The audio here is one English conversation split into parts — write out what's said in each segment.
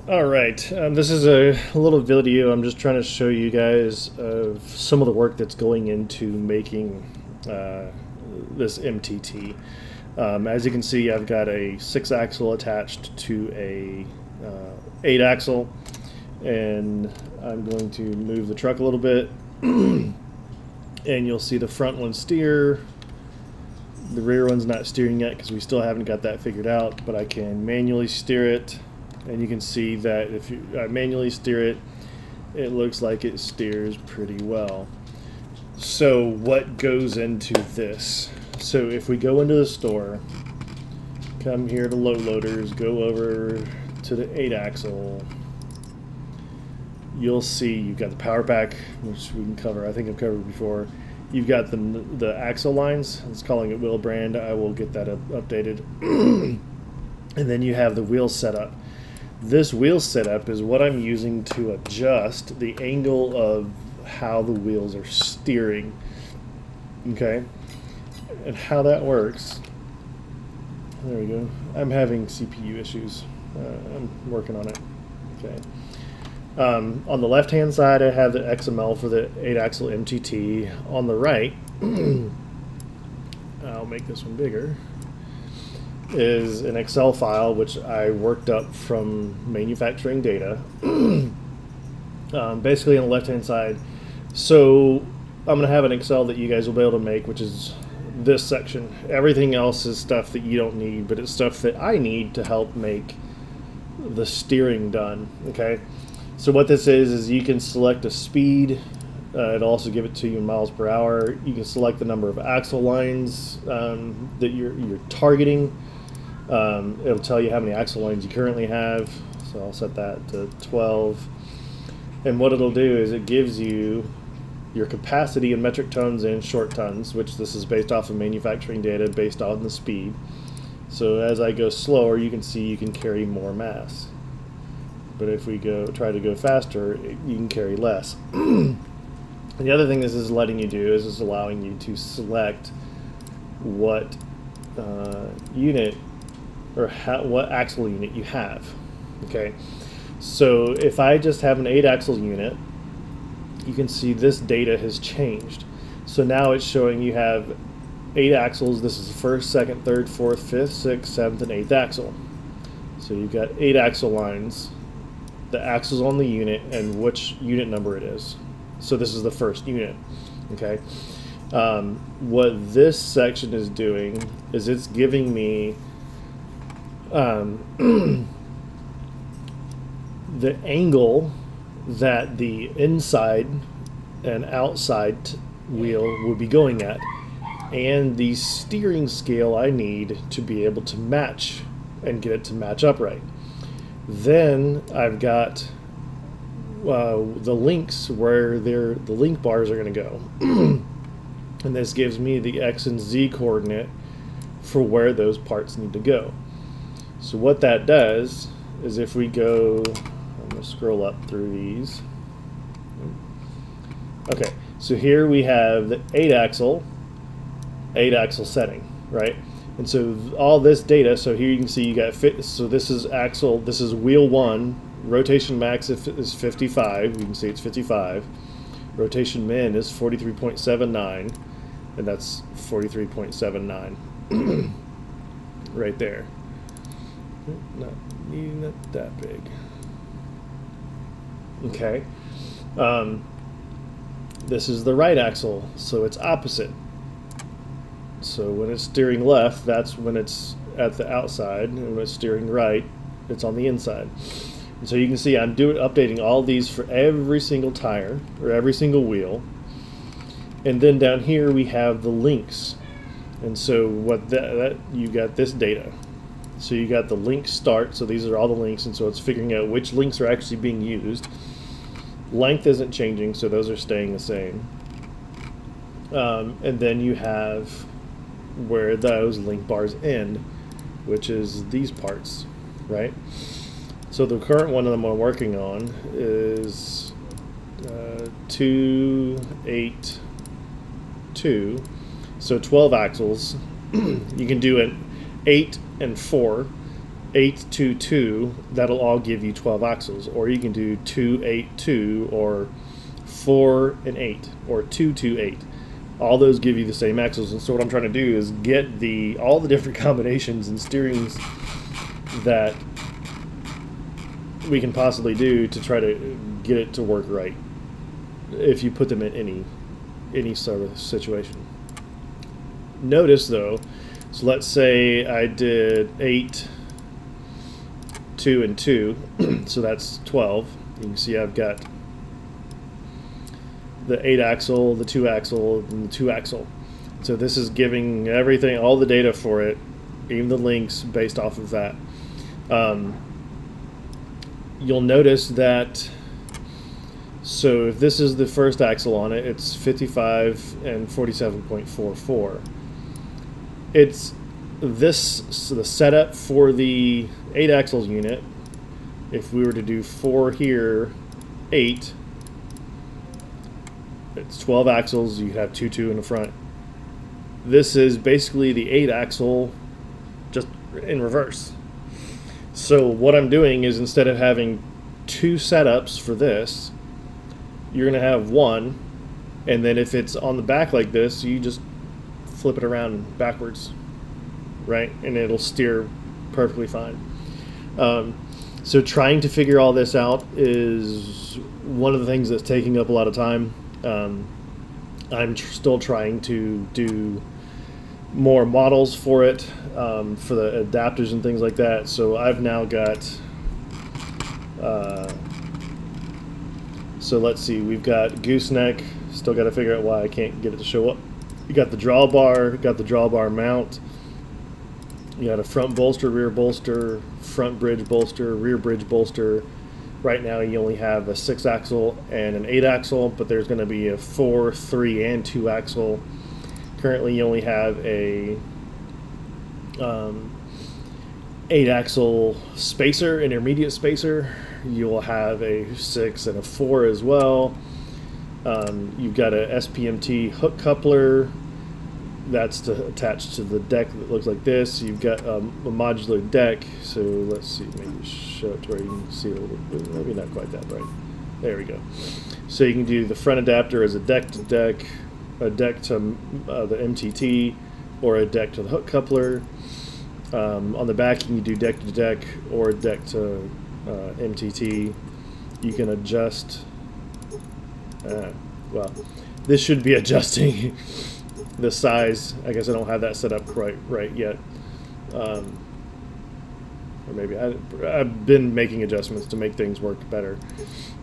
All right, this is a little video. I'm just trying to show you guys of some of the work that's going into making this MTT. As you can see, I've got a 6-axle attached to a 8-axle, and I'm going to move the truck a little bit, and you'll see the front one steer. The rear one's not steering yet because we still haven't got that figured out, but I can manually steer it. And you can see that if you manually steer it, it looks like it steers pretty well. So what goes into this? So if we go into the store, come here to low loaders, go over to the 8-axle, you'll see you've got the power pack, which we can cover. I think I've covered before. You've got the axle lines. It's calling it wheel brand. I will get that updated. And then you have the wheel setup. This wheel setup is what I'm using to adjust the angle of how the wheels are steering. Okay? And how that works, there we go. I'm having CPU issues. I'm working on it. Okay. On the left hand side, I have the XML for the 8-axle MTT. On the right, I'll make this one bigger, is an Excel file which I worked up from manufacturing data. Basically on the left hand side, so I'm going to have an Excel that you guys will be able to make, which is this section. Everything else is stuff that you don't need, but it's stuff that I need to help make the steering done. Okay, so what this is you can select a speed. It'll also give it to you in miles per hour. You can select the number of axle lines that you're targeting. It'll tell you how many axle lines you currently have, so I'll set that to 12. And what it'll do is it gives you your capacity in metric tons and short tons, which this is based off of manufacturing data based on the speed. So as I go slower, you can see you can carry more mass. But if we try to go faster, you can carry less. And the other thing this is letting you do is it's allowing you to select what unit or what axle unit you have. Okay, so if I just have an 8-axle unit, you can see this data has changed. So now it's showing you have 8 axles. This is the first, second, third, fourth, fifth, sixth, seventh, and 8th axle. So you've got 8 axle lines, the axles on the unit, and which unit number it is. So this is the first unit. Okay, what this section is doing is it's giving me the angle that the inside and outside wheel will be going at, and the steering scale I need to be able to match and get it to match upright. Then I've got the links where the link bars are going to go. And this gives me the X and Z coordinate for where those parts need to go. So what that does is if we go, I'm going to scroll up through these. Okay, so here we have the 8-axle setting, right? And so all this data, so here you can see you got so this is axle, this is wheel 1, rotation max is 55, you can see it's 55. Rotation min is 43.79, and that's 43.79 right there. Not needing it that big. Okay. This is the right axle, so it's opposite. So when it's steering left, that's when it's at the outside, and when it's steering right, it's on the inside. And so you can see I'm updating all these for every single tire or every single wheel. And then down here we have the links. And so what you got this data. So you got the link start, so these are all the links, and so it's figuring out which links are actually being used. Length isn't changing, so those are staying the same. And then you have where those link bars end, which is these parts, right? So the current one that I'm working on is 282, so 12 axles. You can do an 8 and 4, 8, 2, 2, that'll all give you 12 axles. Or you can do 2, 8, 2, or 4 and 8, or 2, 2, 8. All those give you the same axles. And so what I'm trying to do is get all the different combinations and steerings that we can possibly do to try to get it to work right if you put them in any sort of situation. Notice though, so let's say I did 8, 2, and 2, so that's 12. You can see I've got the 8 axle, the 2 axle, and the 2 axle. So this is giving everything, all the data for it, even the links based off of that. You'll notice that, so if this is the first axle on it, it's 55 and 47.44. It's this, so the setup for the 8 axles unit, if we were to do 4 here, 8, it's 12 axles, you have 2, 2 in the front. This is basically the 8 axle just in reverse. So what I'm doing is, instead of having 2 setups for this, you're going to have one, and then if it's on the back like this, you just flip it around backwards, right? And it'll steer perfectly fine. So trying to figure all this out is one of the things that's taking up a lot of time. I'm still trying to do more models for it, for the adapters and things like that. So I've now got, so let's see, we've got gooseneck, still got to figure out why I can't get it to show up. You got the drawbar mount, you got a front bolster, rear bolster, front bridge bolster, rear bridge bolster. Right now you only have a 6 axle and an 8 axle, but there's going to be a 4, 3, and 2 axle. Currently you only have a 8 axle spacer, intermediate spacer. You'll have a 6 and a 4 as well. You've got a SPMT hook coupler that's attached to the deck that looks like this. You've got a modular deck. So let's see, maybe show it to where you can see it a little bit. Maybe not quite that bright. There we go. So you can do the front adapter as a deck to deck, a deck to the MTT, or a deck to the hook coupler. On the back, you can do deck to deck or deck to MTT. You can adjust. Well, this should be adjusting the size. I guess I don't have that set up quite right yet. Or maybe I've been making adjustments to make things work better.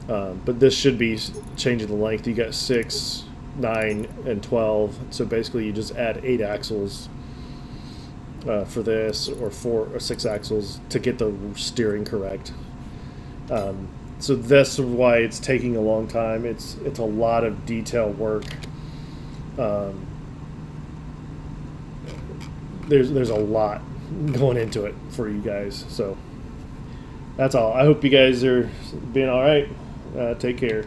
But this should be changing the length. You got 6, 9, and 12. So basically you just add 8 axles for this, or 4 or 6 axles to get the steering correct. So that's why it's taking a long time. It's a lot of detail work. There's a lot going into it for you guys. So that's all. I hope you guys are being all right. Take care.